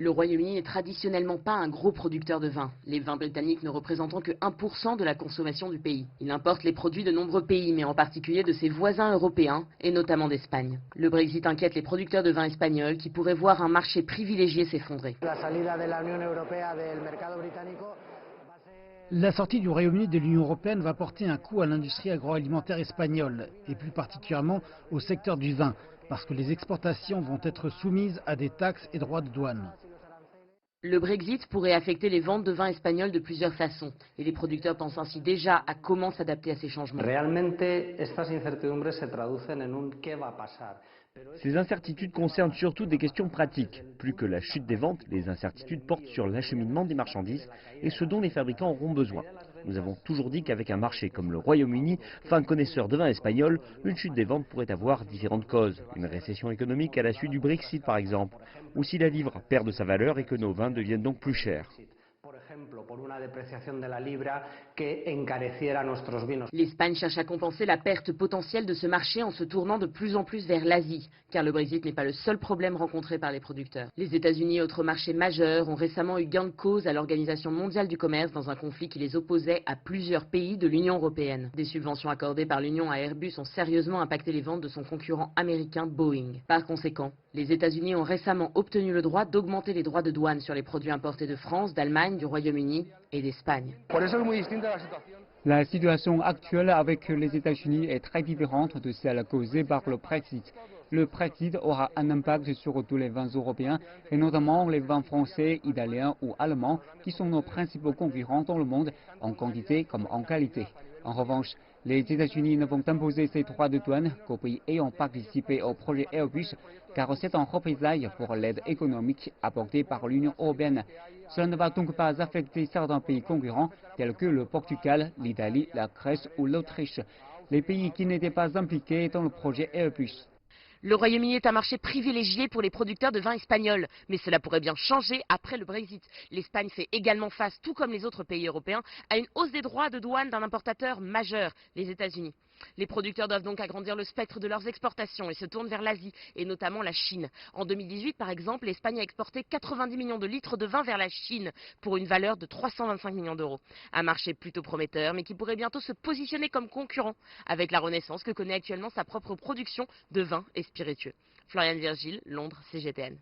Le Royaume-Uni n'est traditionnellement pas un gros producteur de vin, les vins britanniques ne représentant que 1% de la consommation du pays. Il importe les produits de nombreux pays, mais en particulier de ses voisins européens, et notamment d'Espagne. Le Brexit inquiète les producteurs de vin espagnols qui pourraient voir un marché privilégié s'effondrer. La sortie du Royaume-Uni de l'Union européenne va porter un coup à l'industrie agroalimentaire espagnole, et plus particulièrement au secteur du vin, parce que les exportations vont être soumises à des taxes et droits de douane. Le Brexit pourrait affecter les ventes de vin espagnols de plusieurs façons, et les producteurs pensent ainsi déjà à comment s'adapter à ces changements. Ces incertitudes concernent surtout des questions pratiques. Plus que la chute des ventes, les incertitudes portent sur l'acheminement des marchandises et ce dont les fabricants auront besoin. Nous avons toujours dit qu'avec un marché comme le Royaume-Uni, fin connaisseur de vin espagnol, une chute des ventes pourrait avoir différentes causes. Une récession économique à la suite du Brexit par exemple, ou si la livre perd de sa valeur et que nos vins deviennent donc plus chers. L'Espagne cherche à compenser la perte potentielle de ce marché en se tournant de plus en plus vers l'Asie, car le Brexit n'est pas le seul problème rencontré par les producteurs. Les États-Unis, autre marché majeur, ont récemment eu gain de cause à l'Organisation mondiale du commerce dans un conflit qui les opposait à plusieurs pays de l'Union européenne. Des subventions accordées par l'Union à Airbus ont sérieusement impacté les ventes de son concurrent américain Boeing. Par conséquent, les États-Unis ont récemment obtenu le droit d'augmenter les droits de douane sur les produits importés de France, d'Allemagne, du Royaume-Uni et d'Espagne. La situation actuelle avec les États-Unis est très différente de celle causée par le Brexit. Le Brexit aura un impact sur tous les vins européens et notamment les vins français, italiens ou allemands qui sont nos principaux concurrents dans le monde en quantité comme en qualité. En revanche, les États-Unis ne vont imposer ces droits de douane qu'aux pays ayant participé au projet Airbus, car c'est en représailles pour l'aide économique apportée par l'Union européenne. Cela ne va donc pas affecter certains pays concurrents tels que le Portugal, l'Italie, la Grèce ou l'Autriche, les pays qui n'étaient pas impliqués dans le projet Airbus. Le Royaume-Uni est un marché privilégié pour les producteurs de vins espagnols, mais cela pourrait bien changer après le Brexit. L'Espagne fait également face, tout comme les autres pays européens, à une hausse des droits de douane d'un importateur majeur, les États-Unis. Les producteurs doivent donc agrandir le spectre de leurs exportations et se tournent vers l'Asie, et notamment la Chine. En 2018, par exemple, l'Espagne a exporté 90 millions de litres de vin vers la Chine, pour une valeur de 325 millions d'euros. Un marché plutôt prometteur, mais qui pourrait bientôt se positionner comme concurrent, avec la renaissance que connaît actuellement sa propre production de vin et spiritueux. Floriane Virgile, Londres, CGTN.